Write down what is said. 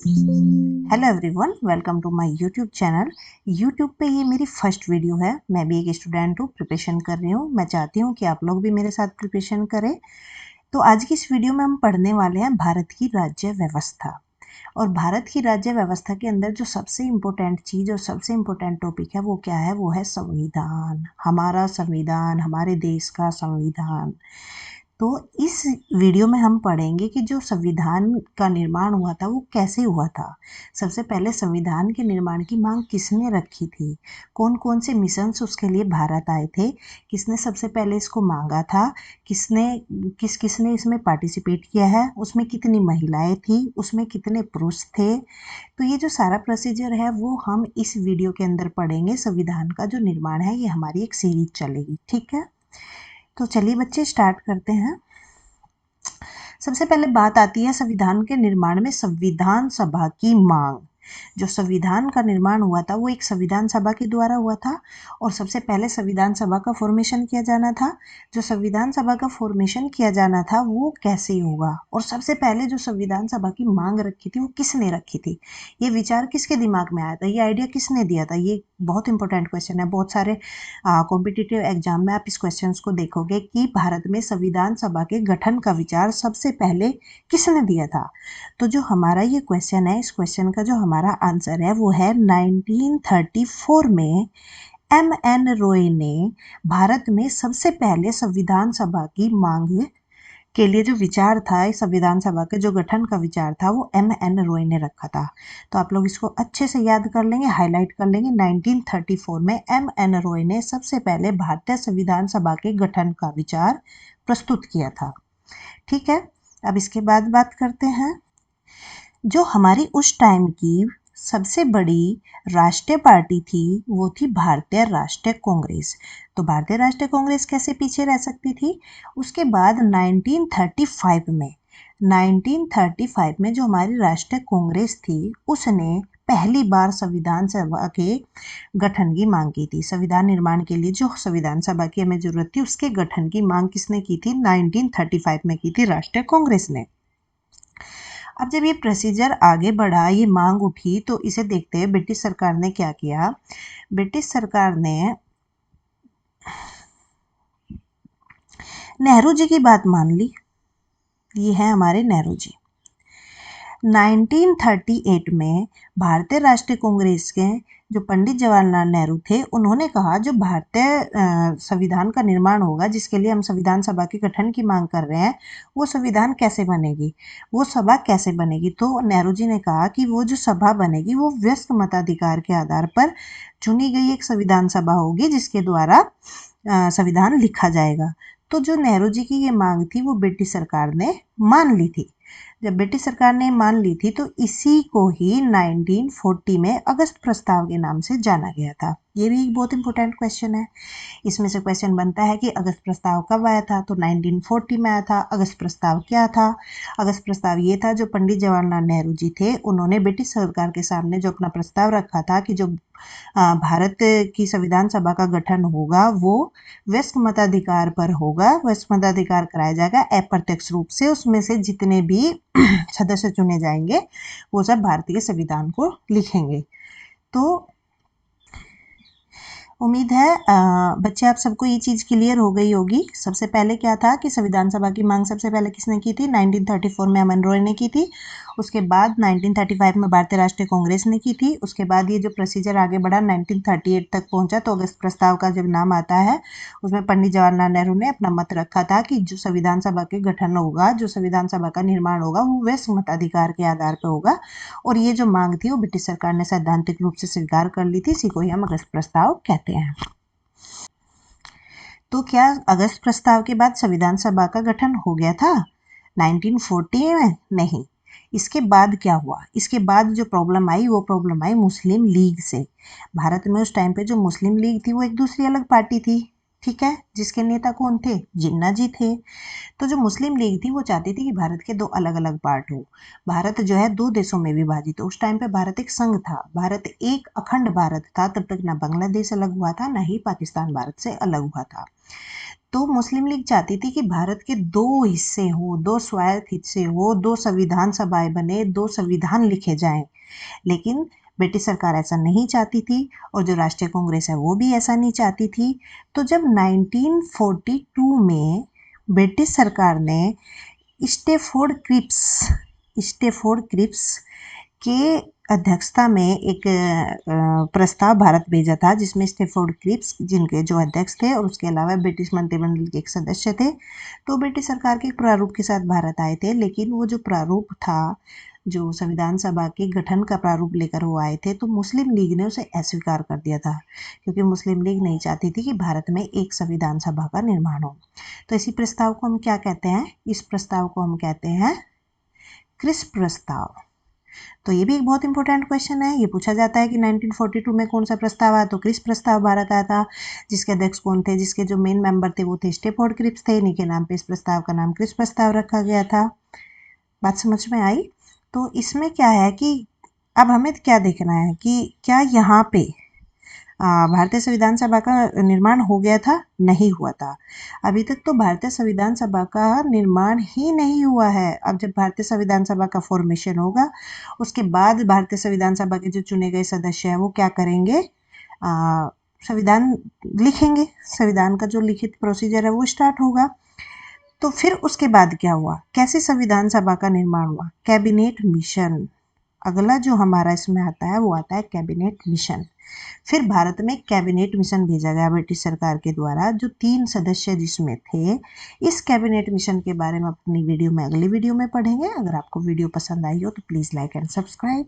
Hello everyone, welcome to my YouTube channel. YouTube पे ये मेरी फर्स्ट वीडियो है। मैं भी एक स्टूडेंट हूँ, प्रिपरेशन कर रही हूँ। मैं चाहती हूँ कि आप लोग भी मेरे साथ प्रिपरेशन करें। तो आज की इस वीडियो में हम पढ़ने वाले हैं भारत की राज्य व्यवस्था। और भारत की राज्य व्यवस्था के अंदर जो सबसे इम्पोर्टेंट चीज़ और सबसे इम्पोर्टेंट टॉपिक है वो क्या है? वो है संविधान। हमारा संविधान, हमारे देश का संविधान। तो इस वीडियो में हम पढ़ेंगे कि जो संविधान का निर्माण हुआ था वो कैसे हुआ था। सबसे पहले संविधान के निर्माण की मांग किसने रखी थी, कौन कौन से मिशंस उसके लिए भारत आए थे, किसने सबसे पहले इसको मांगा था, किसने इसमें पार्टिसिपेट किया है, उसमें कितनी महिलाएं थी, उसमें कितने पुरुष थे। तो ये जो सारा प्रोसीजर है वो हम इस वीडियो के अंदर पढ़ेंगे। संविधान का जो निर्माण है ये हमारी एक सीरीज चलेगी, ठीक है। तो चलिए बच्चे, स्टार्ट करते हैं। सबसे पहले बात आती है संविधान के निर्माण में संविधान सभा की मांग। जो संविधान का निर्माण हुआ था वो एक संविधान सभा के द्वारा हुआ था। और सबसे पहले संविधान सभा का फॉर्मेशन किया जाना था। जो संविधान सभा का फॉर्मेशन किया जाना था वो कैसे होगा, और सबसे पहले जो संविधान सभा की मांग रखी थी वो किसने रखी थी, ये विचार किसके दिमाग में आया था, ये आइडिया किसने दिया था। ये बहुत इंपॉर्टेंट क्वेश्चन है। बहुत सारे कॉम्पिटिटिव एग्जाम में आप इस क्वेश्चन को देखोगे कि भारत में संविधान सभा के गठन का विचार सबसे पहले किसने दिया था। तो जो हमारा ये क्वेश्चन है, इस क्वेश्चन का जो हमारा आंसर है वो है 1934 में एम एन रॉय ने भारत में सबसे पहले संविधान सभा की मांग के लिए जो विचार था, इस संविधान सभा के जो गठन का विचार था वो एम एन रॉय ने रखा था। तो आप लोग इसको अच्छे से याद कर लेंगे, हाईलाइट कर लेंगे। 1934 में एम एन रॉय ने सबसे पहले भारतीय संविधान सभा के गठन का विचार प्रस्तुत किया था, ठीक है। अब इसके बाद बात करते हैं। जो हमारी उस टाइम की सबसे बड़ी राष्ट्रीय पार्टी थी वो थी भारतीय राष्ट्रीय कांग्रेस। तो भारतीय राष्ट्रीय कांग्रेस कैसे पीछे रह सकती थी। उसके बाद 1935 में जो हमारी राष्ट्रीय कांग्रेस थी उसने पहली बार संविधान सभा के गठन की मांग की थी। संविधान निर्माण के लिए जो संविधान सभा की हमें जरूरत थी उसके गठन की मांग किसने की थी? 1935 में की थी राष्ट्रीय कांग्रेस ने। अब जब ये प्रोसीजर आगे बढ़ा, ये मांग उठी, तो इसे देखते हैं ब्रिटिश सरकार ने क्या किया। ब्रिटिश सरकार ने नेहरू जी की बात मान ली। ये है हमारे नेहरू जी। 1938 में भारतीय राष्ट्रीय कांग्रेस के जो पंडित जवाहरलाल नेहरू थे उन्होंने कहा जो भारतीय संविधान का निर्माण होगा, जिसके लिए हम संविधान सभा के गठन की मांग कर रहे हैं, वो संविधान कैसे बनेगी, वो सभा कैसे बनेगी। तो नेहरू जी ने कहा कि वो जो सभा बनेगी वो व्यस्क मताधिकार के आधार पर चुनी गई एक संविधान सभा होगी जिसके द्वारा संविधान लिखा जाएगा। तो जो नेहरू जी की ये मांग थी वो ब्रिटिश सरकार ने मान ली थी। जब ब्रिटिश सरकार ने मान ली थी तो इसी को ही 1940 में अगस्त प्रस्ताव के नाम से जाना गया था। ये भी एक बहुत इंपॉर्टेंट क्वेश्चन है। इसमें से क्वेश्चन बनता है कि अगस्त प्रस्ताव कब आया था। तो 1940 में आया था। अगस्त प्रस्ताव क्या था? अगस्त प्रस्ताव ये था, जो पंडित जवाहरलाल नेहरू जी थे उन्होंने ब्रिटिश सरकार के सामने जो अपना प्रस्ताव रखा था कि जो भारत की संविधान सभा का गठन होगा वो व्यस्क मताधिकार पर होगा। व्यस्क मताधिकार कराया जाएगा अप्रत्यक्ष रूप से। उसमें से जितने भी सदस्य चुने जाएंगे वो सब भारतीय संविधान को लिखेंगे। तो उम्मीद है बच्चे आप सबको ये चीज़ क्लियर हो गई होगी। सबसे पहले क्या था कि संविधान सभा की मांग सबसे पहले किसने की थी? 1934 में एम एन रॉय ने की थी। उसके बाद 1935 में भारतीय राष्ट्रीय कांग्रेस ने की थी। उसके बाद ये जो प्रोसीजर आगे बढ़ा 1938 तक पहुंचा, तो अगस्त प्रस्ताव का जब नाम आता है उसमें पंडित जवाहरलाल नेहरू ने अपना मत रखा था कि जो संविधान सभा के गठन होगा, जो संविधान सभा का निर्माण होगा वो व्यस्क मताधिकार के आधार पर होगा। और ये जो मांग थी वो ब्रिटिश सरकार ने सैद्धांतिक रूप से स्वीकार कर ली थी। इसी को ही हम अगस्त प्रस्ताव कहते हैं। तो क्या अगस्त प्रस्ताव के बाद संविधान सभा का गठन हो गया था 1940 में? नहीं। इसके बाद क्या हुआ? इसके बाद जो प्रॉब्लम आई वो प्रॉब्लम आई मुस्लिम लीग से। भारत में उस टाइम पे जो मुस्लिम लीग थी वो एक दूसरी अलग पार्टी थी, ठीक है, जिसके नेता कौन थे? जिन्ना जी थे। तो जो मुस्लिम लीग थी वो चाहती थी कि भारत के दो अलग अलग पार्ट हो। भारत जो है दो देशों में विभाजित हो। उस टाइम पे भारत एक संघ था, भारत एक अखंड भारत था। तब तक ना बांग्लादेश अलग हुआ था ना ही पाकिस्तान भारत से अलग हुआ था। तो मुस्लिम लीग चाहती थी कि भारत के दो हिस्से हो, दो स्वायत्त हिस्से हो, दो संविधान सभाएं बने, दो संविधान लिखे जाएं। लेकिन ब्रिटिश सरकार ऐसा नहीं चाहती थी और जो राष्ट्रीय कांग्रेस है वो भी ऐसा नहीं चाहती थी। तो जब 1942 में ब्रिटिश सरकार ने स्टेफोर्ड क्रिप्स के अध्यक्षता में एक प्रस्ताव भारत भेजा था, जिसमें स्टेफोर्ड क्रिप्स जिनके जो अध्यक्ष थे और उसके अलावा ब्रिटिश मंत्रिमंडल के एक सदस्य थे, तो ब्रिटिश सरकार के प्रारूप के साथ भारत आए थे। लेकिन वो जो प्रारूप था, जो संविधान सभा के गठन का प्रारूप लेकर वो आए थे, तो मुस्लिम लीग ने उसे अस्वीकार कर दिया था, क्योंकि मुस्लिम लीग नहीं चाहती थी कि भारत में एक संविधान सभा का निर्माण हो। तो इसी प्रस्ताव को हम क्या कहते हैं? इस प्रस्ताव को हम कहते हैं क्रिप्स प्रस्ताव। तो ये भी एक बहुत इंपॉर्टेंट क्वेश्चन है। ये पूछा जाता है कि 1942 में कौन सा प्रस्ताव आया, तो क्रिप्स प्रस्ताव भारत आया था। जिसके अध्यक्ष कौन थे? जिसके जो मेन मेंबर थे वो थे स्टेफोर्ड क्रिप्स थे। इन्हीं के नाम पे इस प्रस्ताव का नाम क्रिप्स प्रस्ताव रखा गया था। बात समझ में आई? तो इसमें क्या है कि अब हमें क्या देखना है कि क्या यहाँ पे भारतीय संविधान सभा का निर्माण हो गया था? नहीं हुआ था। अभी तक तो भारतीय संविधान सभा का निर्माण ही नहीं हुआ है। अब जब भारतीय संविधान सभा का फॉर्मेशन होगा, उसके बाद भारतीय संविधान सभा के जो चुने गए सदस्य हैं वो क्या करेंगे? संविधान लिखेंगे। संविधान का जो लिखित प्रोसीजर है वो स्टार्ट होगा। तो फिर उसके बाद क्या हुआ? कैसे संविधान सभा का निर्माण हुआ? Cabinet mission. अगला जो हमारा इसमें आता है वो आता है कैबिनेट मिशन। फिर भारत में कैबिनेट मिशन भेजा गया ब्रिटिश सरकार के द्वारा, जो 3 सदस्य जिसमें थे। इस कैबिनेट मिशन के बारे में अपनी वीडियो में, अगली वीडियो में पढ़ेंगे। अगर आपको वीडियो पसंद आई हो तो प्लीज़ लाइक एंड सब्सक्राइब।